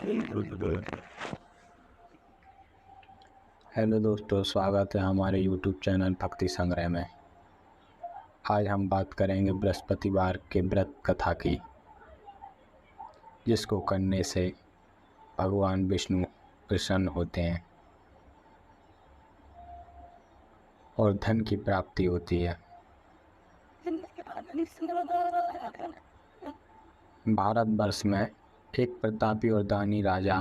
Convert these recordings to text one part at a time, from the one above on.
Hello दोस्तों, स्वागत है हमारे यूट्यूब चैनल भक्ति संग्रह में। आज हम बात करेंगे बृहस्पतिवार के व्रत कथा की, जिसको करने से भगवान विष्णु प्रसन्न होते हैं और धन की प्राप्ति होती है। भारतवर्ष में एक प्रतापी और दानी राजा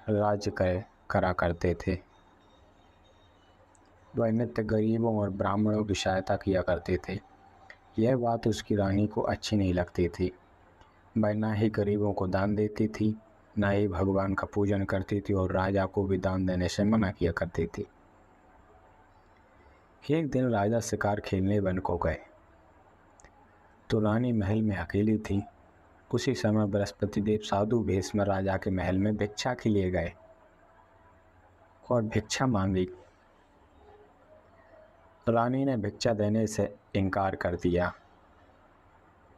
राज्य करा करते थे। वह नित्य गरीबों और ब्राह्मणों की सहायता किया करते थे। यह बात उसकी रानी को अच्छी नहीं लगती थी। वह ना ही गरीबों को दान देती थी, ना ही भगवान का पूजन करती थी और राजा को भी दान देने से मना किया करती थी। एक दिन राजा शिकार खेलने वन को गए तो रानी महल में अकेली थी। उसी समय बृहस्पति देव साधु वेश में राजा के महल में भिक्षा के लिए गए और भिक्षा मांगी। रानी ने भिक्षा देने से इनकार कर दिया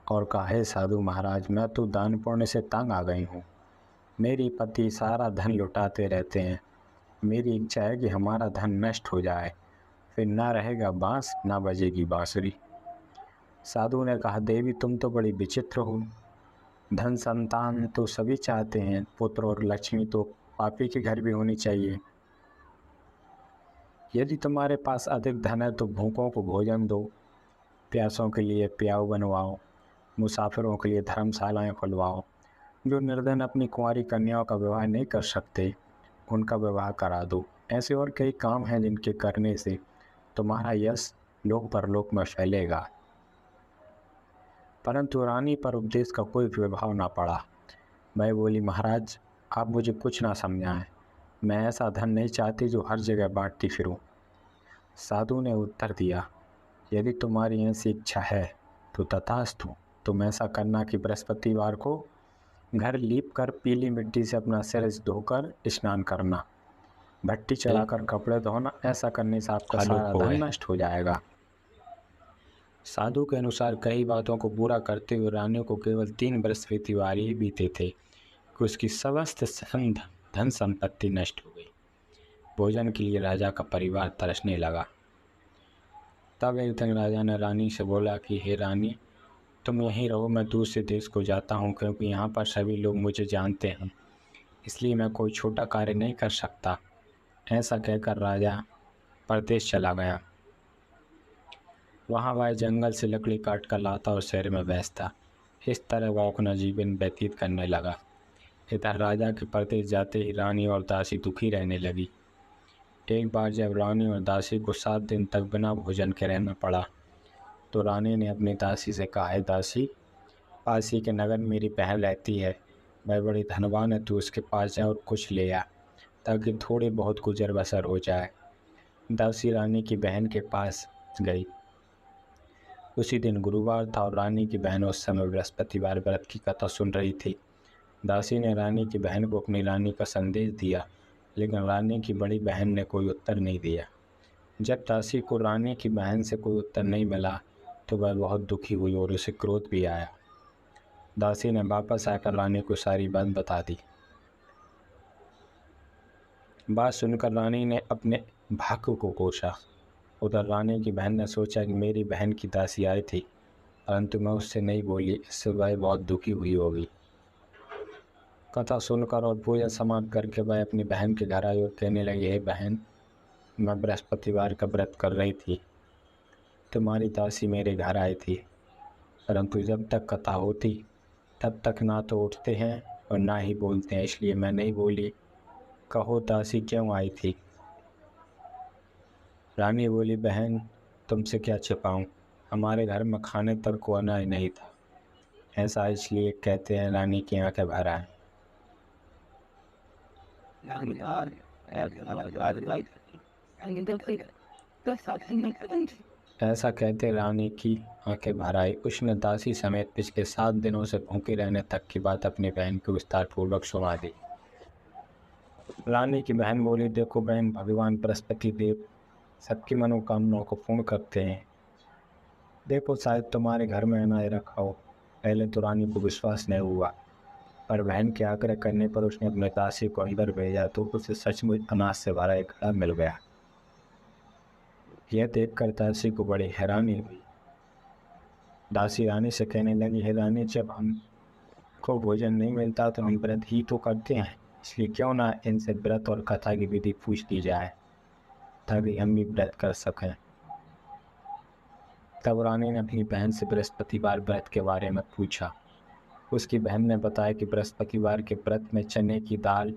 और कहा, हे साधु महाराज, मैं तो दान पुण्य से तंग आ गई हूँ। मेरी पति सारा धन लुटाते रहते हैं। मेरी इच्छा है कि हमारा धन नष्ट हो जाए, फिर ना रहेगा बांस ना बजेगी बांसुरी। साधु ने कहा, देवी तुम तो बड़ी विचित्र हो। धन संतान तो सभी चाहते हैं, पुत्र और लक्ष्मी तो पापी के घर भी होनी चाहिए। यदि तुम्हारे पास अधिक धन है तो भूखों को भोजन दो, प्यासों के लिए प्याऊ बनवाओ, मुसाफिरों के लिए धर्मशालाएं खुलवाओ। जो निर्धन अपनी कुंवारी कन्याओं का विवाह नहीं कर सकते, उनका विवाह करा दो। ऐसे और कई काम हैं जिनके करने से तुम्हारा यश लोक परलोक में फैलेगा। परंतु रानी पर उपदेश का कोई प्रभाव ना पड़ा। वह बोली, महाराज आप मुझे कुछ ना समझाएं। मैं ऐसा धन नहीं चाहती जो हर जगह बांटती फिरूं। साधु ने उत्तर दिया, यदि तुम्हारी ऐसी इच्छा है तो तथास्तु। तुम ऐसा करना कि बृहस्पतिवार को घर लीप कर पीली मिट्टी से अपना सिर धोकर स्नान करना, भट्टी चढ़ाकर कपड़े धोना। ऐसा करने से आपका सारा धन नष्ट हो जाएगा। साधु के अनुसार कई बातों को पूरा करते हुए रानी को केवल 3 बृहस्पतिवार ही बीते थे कि उसकी समस्त धन संपत्ति नष्ट हो गई। भोजन के लिए राजा का परिवार तरसने लगा। तब एक दिन राजा ने रानी से बोला कि हे रानी, तुम यहीं रहो, मैं दूसरे देश को जाता हूँ, क्योंकि यहाँ पर सभी लोग मुझे जानते हैं, इसलिए मैं कोई छोटा कार्य नहीं कर सकता। ऐसा कहकर राजा परदेश चला गया। वहाँ वह जंगल से लकड़ी काट कर लाता और शहर में बेचता। इस तरह वह अपना जीवन व्यतीत करने लगा। इधर राजा के परदेश जाते ही रानी और दासी दुखी रहने लगी। एक बार जब रानी और दासी को 7 दिन तक बिना भोजन के रहना पड़ा तो रानी ने अपनी दासी से कहा, है दासी, पासी के नगर मेरी बहन रहती है, वह बड़ी धनवान है, तू उसके पास जा और कुछ ले आ ताकि थोड़े बहुत गुजर बसर हो जाए। दासी रानी की बहन के पास गई। उसी दिन गुरुवार था और रानी की बहन उस समय बृहस्पतिवार व्रत की कथा सुन रही थी। दासी ने रानी की बहन को अपनी रानी का संदेश दिया, लेकिन रानी की बड़ी बहन ने कोई उत्तर नहीं दिया। जब दासी को रानी की बहन से कोई उत्तर नहीं मिला तो वह बहुत दुखी हुई और उसे क्रोध भी आया। दासी ने वापस आकर रानी को सारी बात बता दी। बात सुनकर रानी ने अपने भाग्य को कोसा। उधर रानी की बहन ने सोचा कि मेरी बहन की दासी आई थी, परंतु मैं उससे नहीं बोली, इससे वह बहुत दुखी हुई होगी। कथा सुनकर और पूजा समाप्त करके वह अपनी बहन के घर आई और कहने लगी, हे बहन, मैं बृहस्पतिवार का व्रत कर रही थी, तुम्हारी दासी मेरे घर आई थी, परंतु जब तक कथा होती तब तक ना तो उठते हैं और ना ही बोलते हैं, इसलिए मैं नहीं बोली। कहो दासी क्यों आई थी? रानी बोली, बहन तुमसे क्या छिपाऊं, हमारे घर में खाने तक को अनाज नहीं था। ऐसा इसलिए कहते हैं रानी की आंखें भर आए। ऐसा कहते रानी की आंखें भर आई। उसने दासी समेत पिछले 7 दिनों से भूखे रहने तक की बात अपनी बहन को विस्तार पूर्वक सुना दी। रानी की बहन बोली, देखो बहन, भगवान बृहस्पति देव सबकी मनोकामनाओं को पूर्ण करते हैं। देखो शायद तुम्हारे घर में अनाज रखा हो। पहले तो रानी को विश्वास नहीं हुआ, पर बहन के आग्रह करने पर उसने अपने दासी को अंदर भेजा तो उसे सचमुच अनाज से भरा एक घड़ा मिल गया। यह देखकर दासी को बड़ी हैरानी हुई। दासी रानी से कहने लगी, हे रानी, जब हमको भोजन नहीं मिलता तो हम व्रत ही तो करते हैं, इसलिए क्यों ना इनसे व्रत और कथा की विधि पूछ ली जाए ताकि हम भी व्रत कर सकें। तब रानी ने अपनी बहन से बृहस्पतिवार व्रत के बारे में पूछा। उसकी बहन ने बताया कि बृहस्पतिवार के व्रत में चने की दाल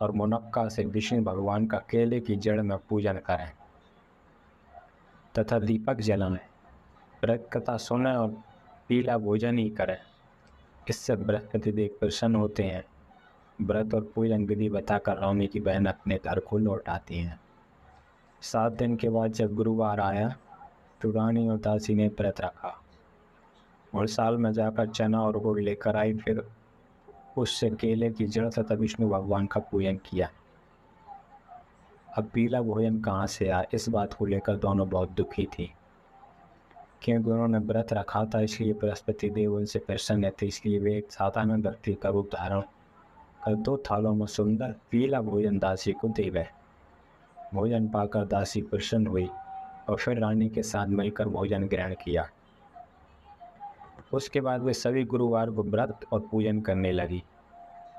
और मुनक्का से विष्णु भगवान का केले की जड़ में पूजन करें तथा दीपक जलाएं, व्रत कथा सुने और पीला भोजन ही करें। इससे बृहस्पति देव प्रसन्न होते हैं। व्रत और पूजन विधि बताकर रानी की बहन अपने घर को लौट आती हैं। 7 दिन के बाद जब गुरुवार आया तो रानी और दासी ने व्रत रखा और साल में जाकर चना और गुड़ लेकर आई, फिर उससे केले की जड़ तथा विष्णु भगवान का पूजन किया। अब पीला भोजन कहाँ से आया, इस बात को लेकर दोनों बहुत दुखी थी, क्योंकि उन्होंने व्रत रखा था, इसलिए बृहस्पति देव उनसे प्रसन्न थे। इसलिए वे एक साधारण व्यक्ति का रूप धारण कर 2 थालों में सुंदर पीला भोजन दासी को दे गए। भोजन पाकर दासी प्रसन्न हुई और फिर रानी के साथ मिलकर भोजन ग्रहण किया। उसके बाद वे सभी गुरुवार को व्रत और पूजन करने लगी।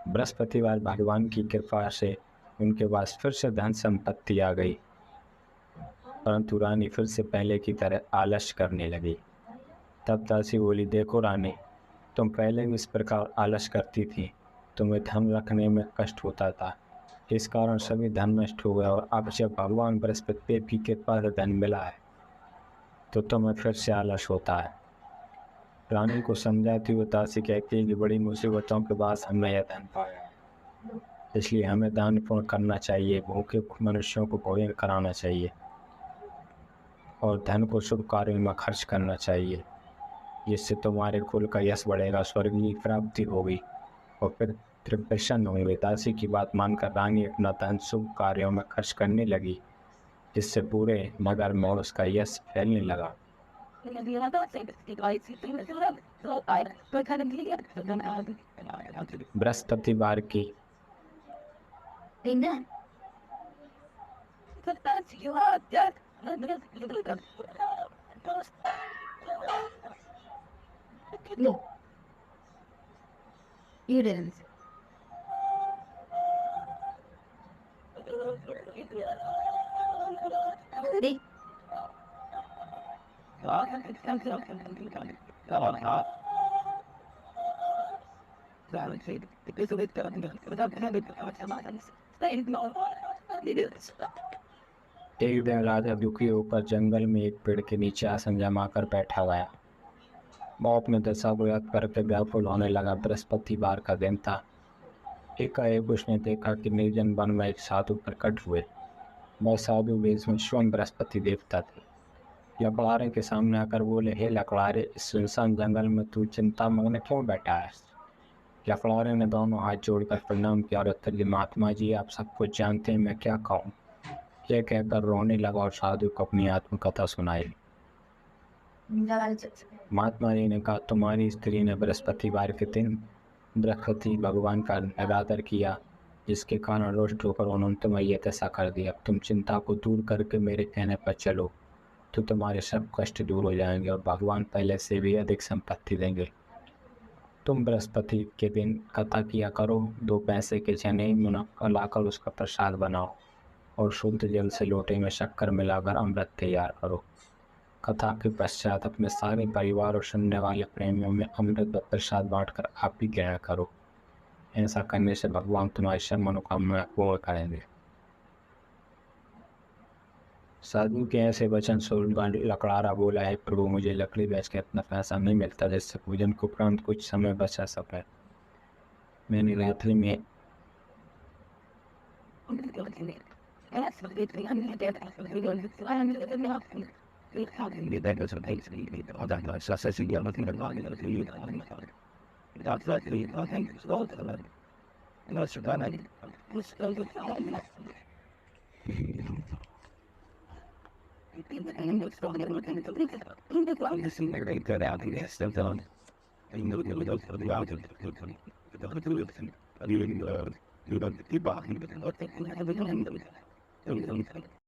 बृहस्पतिवार भगवान की कृपा से उनके पास फिर से धन संपत्ति आ गई, परंतु रानी फिर से पहले की तरह आलस करने लगी। तब दासी बोली, देखो रानी, तुम पहले भी इस प्रकार आलस करती थी, तुम्हें धन रखने में कष्ट होता था, इस कारण सभी धन नष्ट हो गया, और अब जब भगवान बृहस्पति की कृपा से धन मिला है तो तुम्हें फिर से आलस होता है। रानी को समझाती हुई दासी कहती है कि बड़ी मुसीबतों के बाद हमने यह धन पाया है, इसलिए हमें दान पुण्य करना चाहिए, भूखे मनुष्यों को भोजन कराना चाहिए और धन को शुभ कार्यों में खर्च करना चाहिए। जिससे तुम्हारे कुल का यश बढ़ेगा, स्वर्ग की प्राप्ति होगी और फिर प्रसन्न होंगे। दासी की बात मानकर रानी अपना धन शुभ कार्यों में खर्च करने लगी, जिससे पूरे नगर में उसका यश फैलने लगा। बृहस्पतिवार की No, you didn't. Ready? एक दिन राजा दुखी होकर जंगल में एक पेड़ के नीचे आसन जमाकर बैठा गया। वो अपने दशा को याद करके व्याकुल होने लगा। बृहस्पतिवार का दिन था। एकाएक उसने देखा कि निर्जन वन में एक साधु प्रकट हुए। वह साधु वेश में स्वयं बृहस्पति देवता थे। लकड़ारे के सामने आकर बोले, हे लकड़ारे, इस सुनसान जंगल में तू चिंता मग्न क्यों बैठा है? लकड़ारे ने दोनों हाथ जोड़कर प्रणाम किया और उत्तर दिया, महात्मा जी, आप सब कुछ जानते हैं, मैं क्या कहूँ? यह कहकर रोने लगा और साधु को अपनी आत्मकथा सुनाई। महात्मा जी ने कहा, तुम्हारी स्त्री ने बृहस्पतिवार के दिन बृहस्पति भगवान का निरादर किया, जिसके कारण रुष्ट होकर उन्होंने तुम्हें यह दशा कर दिया। तुम चिंता को दूर करके मेरे कहने पर चलो तो तुम्हारे सब कष्ट दूर हो जाएंगे और भगवान पहले से भी अधिक संपत्ति देंगे। तुम बृहस्पति के दिन कथा किया करो, 2 पैसे के चने मुनक्का लाकर उसका प्रसाद बनाओ और शुद्ध जल से लोटे में शक्कर मिलाकर अमृत तैयार करो। कथा के पश्चात अपने सारे परिवार और सुनने वाले प्रेमियों में अमृत व प्रसाद बांटकर आप भी ग्रहण करो। ऐसा करने से भगवान तुम्हारी सब मनोकामना पूर्ण करेंगे। साधु के ऐसे वचन सुनकर लकड़ारा बोला, है प्रभु, मुझे लकड़ी बेच के इतना पैसा नहीं मिलता जिससे पूजन को उपरांत कुछ समय बचा सके। मैंने रात्रि में Thank you.